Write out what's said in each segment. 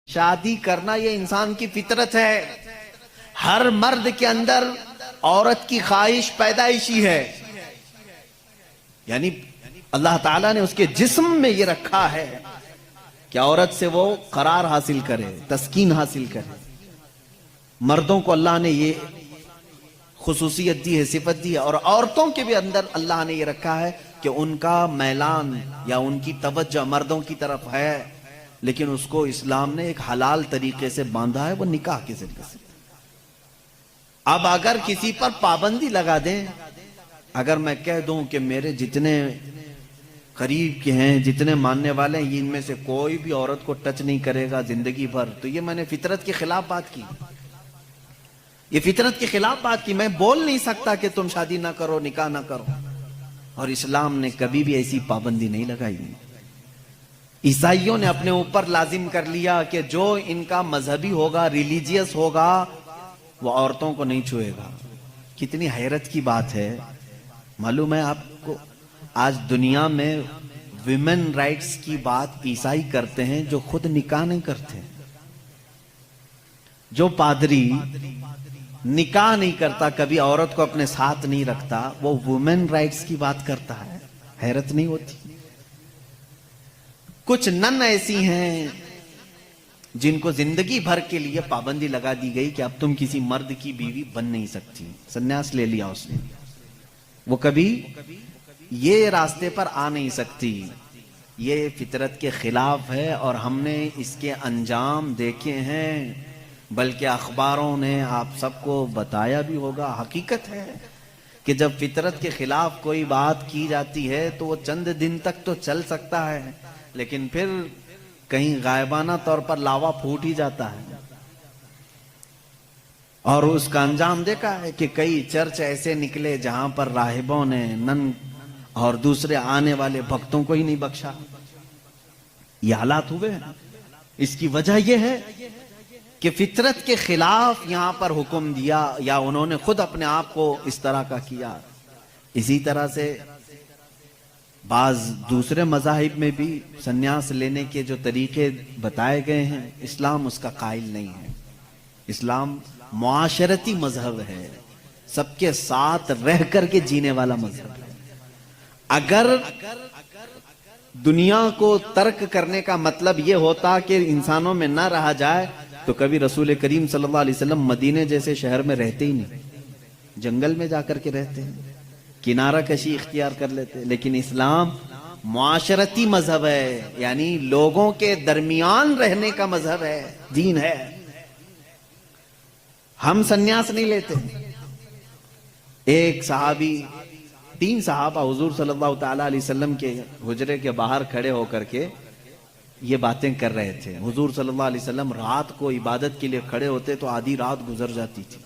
شادی کرنا یہ انسان کی فطرت ہے. ہر مرد کے اندر عورت کی خواہش پیدائشی ہے. یعنی اللہ تعالیٰ نے اس کے جسم میں یہ رکھا ہے کہ عورت سے وہ قرار حاصل کرے، تسکین حاصل کرے. مردوں کو اللہ نے یہ خصوصیت دی ہے، صفت دی ہے، اور عورتوں کے بھی اندر اللہ نے یہ رکھا ہے کہ ان کا میلان یا ان کی توجہ مردوں کی طرف ہے، لیکن اس کو اسلام نے ایک حلال طریقے سے باندھا ہے، وہ نکاح کے ذریعے سے. اب اگر کسی پر پابندی لگا دیں، اگر میں کہہ دوں کہ میرے جتنے قریب کے ہیں، جتنے ماننے والے ہیں، ان میں سے کوئی بھی عورت کو ٹچ نہیں کرے گا زندگی بھر، تو یہ میں نے فطرت کے خلاف بات کی. یہ فطرت کے خلاف بات کی. میں بول نہیں سکتا کہ تم شادی نہ کرو، نکاح نہ کرو، اور اسلام نے کبھی بھی ایسی پابندی نہیں لگائی. عیسائیوں نے اپنے اوپر لازم کر لیا کہ جو ان کا مذہبی ہوگا، ریلیجیس ہوگا، وہ عورتوں کو نہیں چھوئے گا. کتنی حیرت کی بات ہے. معلوم ہے آپ کو، آج دنیا میں ویمن رائٹس کی بات عیسائی کرتے ہیں جو خود نکاح نہیں کرتے. جو پادری نکاح نہیں کرتا، کبھی عورت کو اپنے ساتھ نہیں رکھتا، وہ ویمن رائٹس کی بات کرتا ہے. حیرت نہیں ہوتی؟ کچھ نن ایسی ہیں جن کو زندگی بھر کے لیے پابندی لگا دی گئی کہ اب تم کسی مرد کی بیوی بن نہیں سکتی. سنیاس لے لیا اس نے، وہ کبھی یہ راستے پر آ نہیں سکتی. یہ فطرت کے خلاف ہے، اور ہم نے اس کے انجام دیکھے ہیں، بلکہ اخباروں نے آپ سب کو بتایا بھی ہوگا. حقیقت ہے کہ جب فطرت کے خلاف کوئی بات کی جاتی ہے تو وہ چند دن تک تو چل سکتا ہے، لیکن پھر کہیں غائبانہ طور پر لاوا پھوٹ ہی جاتا ہے. اور اس کا انجام دیکھا ہے کہ کئی چرچ ایسے نکلے جہاں پر راہبوں نے نن اور دوسرے آنے والے بھکتوں کو ہی نہیں بخشا. یہ حالات ہوئے ہیں. اس کی وجہ یہ ہے کہ فطرت کے خلاف یہاں پر حکم دیا، یا انہوں نے خود اپنے آپ کو اس طرح کا کیا. اسی طرح سے بعض دوسرے مذاہب میں بھی سنیاس لینے کے جو طریقے بتائے گئے ہیں، اسلام اس کا قائل نہیں ہے. اسلام معاشرتی مذہب ہے، سب کے ساتھ رہ کر کے جینے والا مذہب ہے. اگر دنیا کو ترک کرنے کا مطلب یہ ہوتا کہ انسانوں میں نہ رہا جائے، تو کبھی رسول کریم صلی اللہ علیہ وسلم مدینے جیسے شہر میں رہتے ہی نہیں، جنگل میں جا کر کے رہتے ہیں، کنارہ کشی اختیار کر لیتے. لیکن اسلام معاشرتی مذہب ہے، یعنی لوگوں کے درمیان رہنے کا مذہب ہے، دین ہے. ہم سنیاس نہیں لیتے. ایک صحابی، 3 صحابہ حضور صلی اللہ تعالی علیہ وسلم کے حجرے کے باہر کھڑے ہو کر کے یہ باتیں کر رہے تھے. حضور صلی اللہ علیہ وسلم رات کو عبادت کے لیے کھڑے ہوتے تو آدھی رات گزر جاتی تھی.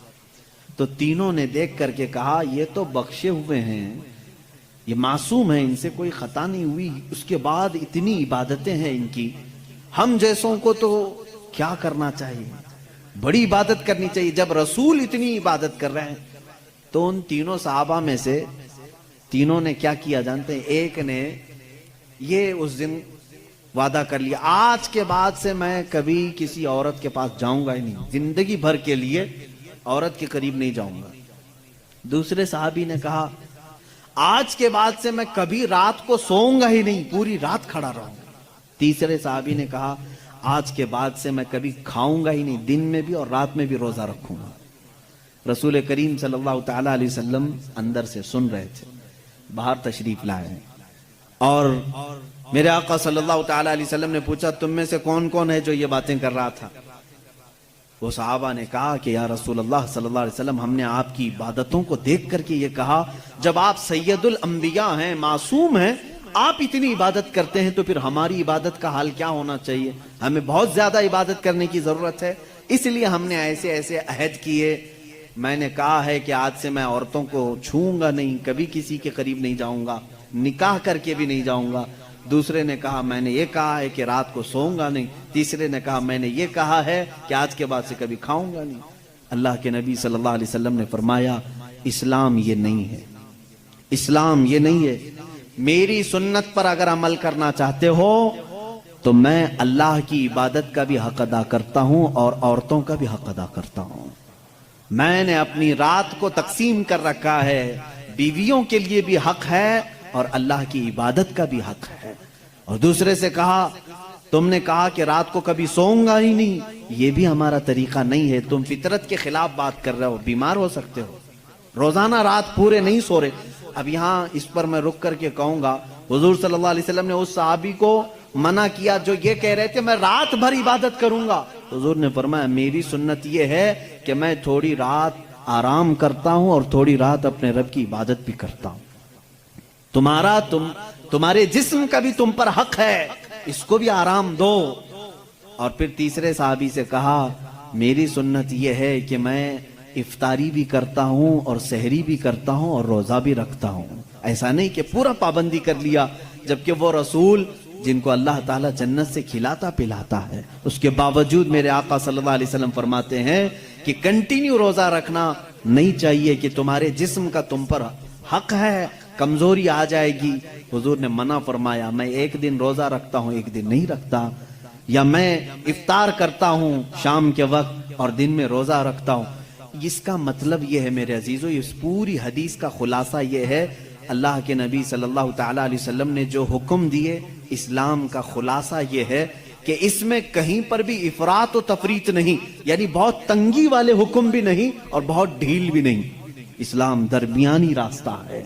تو تینوں نے دیکھ کر کے کہا یہ تو بخشے ہوئے ہیں، یہ معصوم ہیں، ان سے کوئی خطا نہیں ہوئی، اس کے بعد اتنی عبادتیں ہیں ان کی، ہم جیسوں کو تو کیا کرنا چاہیے، بڑی عبادت کرنی چاہیے. جب رسول اتنی عبادت کر رہے ہیں، تو ان تینوں صحابہ میں سے تینوں نے کیا کیا جانتے ہیں؟ ایک نے یہ اس دن وعدہ کر لیا، آج کے بعد سے میں کبھی کسی عورت کے پاس جاؤں گا ہی نہیں، زندگی بھر کے لیے عورت کے قریب نہیں جاؤں گا. دوسرے صحابی نے کہا آج کے بعد سے میں کبھی رات کو سوؤں گا ہی نہیں، پوری رات کھڑا رہوں گا. تیسرے صحابی نے کہا آج کے بعد سے میں کبھی کھاؤں گا ہی نہیں، دن میں بھی اور رات میں بھی روزہ رکھوں گا. رسول کریم صلی اللہ تعالی علیہ وسلم اندر سے سن رہے تھے، باہر تشریف لائے ہیں، اور میرے آقا صلی اللہ تعالی علیہ وسلم نے پوچھا تم میں سے کون کون ہے جو یہ باتیں کر رہا تھا؟ وہ صحابہ نے کہا کہ یا رسول اللہ صلی اللہ علیہ وسلم، ہم نے آپ کی عبادتوں کو دیکھ کر کے یہ کہا، جب آپ سید الانبیاء ہیں، معصوم ہیں، آپ اتنی عبادت کرتے ہیں، تو پھر ہماری عبادت کا حال کیا ہونا چاہیے؟ ہمیں بہت زیادہ عبادت کرنے کی ضرورت ہے، اس لیے ہم نے ایسے ایسے عہد کیے. میں نے کہا ہے کہ آج سے میں عورتوں کو چھوؤں گا نہیں، کبھی کسی کے قریب نہیں جاؤں گا، نکاح کر کے بھی نہیں جاؤں گا. دوسرے نے کہا میں نے یہ کہا ہے کہ رات کو سوؤں گا نہیں. تیسرے نے کہا میں نے یہ کہا ہے کہ آج کے بعد سے کبھی کھاؤں گا نہیں. اللہ کے نبی صلی اللہ علیہ وسلم نے فرمایا اسلام یہ نہیں ہے، اسلام یہ نہیں ہے. میری سنت پر اگر عمل کرنا چاہتے ہو تو میں اللہ کی عبادت کا بھی حق ادا کرتا ہوں اور عورتوں کا بھی حق ادا کرتا ہوں. میں نے اپنی رات کو تقسیم کر رکھا ہے، بیویوں کے لیے بھی حق ہے اور اللہ کی عبادت کا بھی حق ہے. اور دوسرے سے کہا تم نے کہا کہ رات کو کبھی سوؤں گا ہی نہیں، یہ بھی ہمارا طریقہ نہیں ہے، تم فطرت کے خلاف بات کر رہے ہو، بیمار ہو سکتے ہو، روزانہ رات پورے نہیں سو رہے. اب یہاں اس پر میں رک کر کے کہوں گا، حضور صلی اللہ علیہ وسلم نے اس صحابی کو منع کیا جو یہ کہہ رہے تھے میں رات بھر عبادت کروں گا. حضور نے فرمایا میری سنت یہ ہے کہ میں تھوڑی رات آرام کرتا ہوں اور تھوڑی رات اپنے رب کی عبادت بھی کرتا ہوں. تمہارے جسم کا بھی تم پر حق ہے، اس کو بھی آرام دو. اور پھر تیسرے صحابی سے کہا میری سنت یہ ہے کہ میں افطاری بھی کرتا ہوں اور سحری بھی کرتا ہوں اور روزہ بھی رکھتا ہوں. ایسا نہیں کہ پورا پابندی کر لیا، جبکہ وہ رسول جن کو اللہ تعالیٰ جنت سے کھلاتا پلاتا ہے، اس کے باوجود میرے آقا صلی اللہ علیہ وسلم فرماتے ہیں کہ کنٹینیو روزہ رکھنا نہیں چاہیے، کہ تمہارے جسم کا تم پر حق ہے، کمزوری آ جائے گی. حضور نے منع فرمایا میں ایک دن روزہ رکھتا ہوں ایک دن نہیں رکھتا، یا میں افطار کرتا ہوں شام کے وقت اور دن میں روزہ رکھتا ہوں. اس کا مطلب یہ ہے میرے عزیزو، اس پوری حدیث کا خلاصہ یہ ہے، اللہ کے نبی صلی اللہ تعالی علیہ وسلم نے جو حکم دیے، اسلام کا خلاصہ یہ ہے کہ اس میں کہیں پر بھی افراط و تفریط نہیں، یعنی بہت تنگی والے حکم بھی نہیں اور بہت ڈھیل بھی نہیں. اسلام درمیانی راستہ ہے،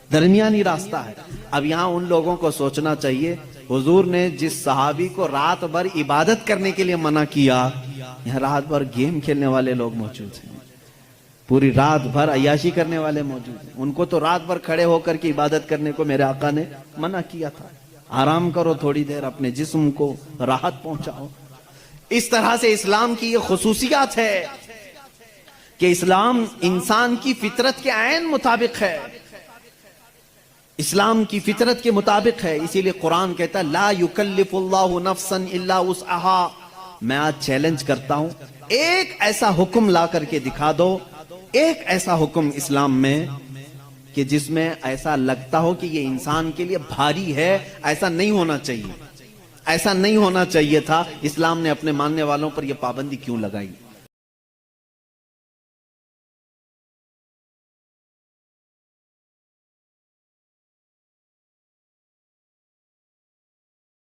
درمیانی راستہ ہے. اب یہاں ان لوگوں کو سوچنا چاہیے، حضور نے جس صحابی کو رات بھر عبادت کرنے کے لیے منع کیا، یہاں رات بھر گیم کھیلنے والے لوگ موجود ہیں، پوری رات بھر عیاشی کرنے والے موجود ہیں. ان کو تو رات بھر کھڑے ہو کر کے عبادت کرنے کو میرے آقا نے منع کیا تھا. آرام کرو تھوڑی دیر، اپنے جسم کو راحت پہنچاؤ. اس طرح سے اسلام کی یہ خصوصیات ہے کہ اسلام انسان کی فطرت کے عین مطابق ہے، اسلام کی فطرت کے مطابق ہے. اسی لیے قرآن کہتا ہے لا یکلف اللہ نفسا الا وسعها. میں آج چیلنج کرتا ہوں، ایک ایسا حکم لا کر کے دکھا دو، ایک ایسا حکم اسلام میں کہ جس میں ایسا لگتا ہو کہ یہ انسان کے لیے بھاری ہے. ایسا نہیں ہونا چاہیے، ایسا نہیں ہونا چاہیے تھا. اسلام نے اپنے ماننے والوں پر یہ پابندی کیوں لگائی؟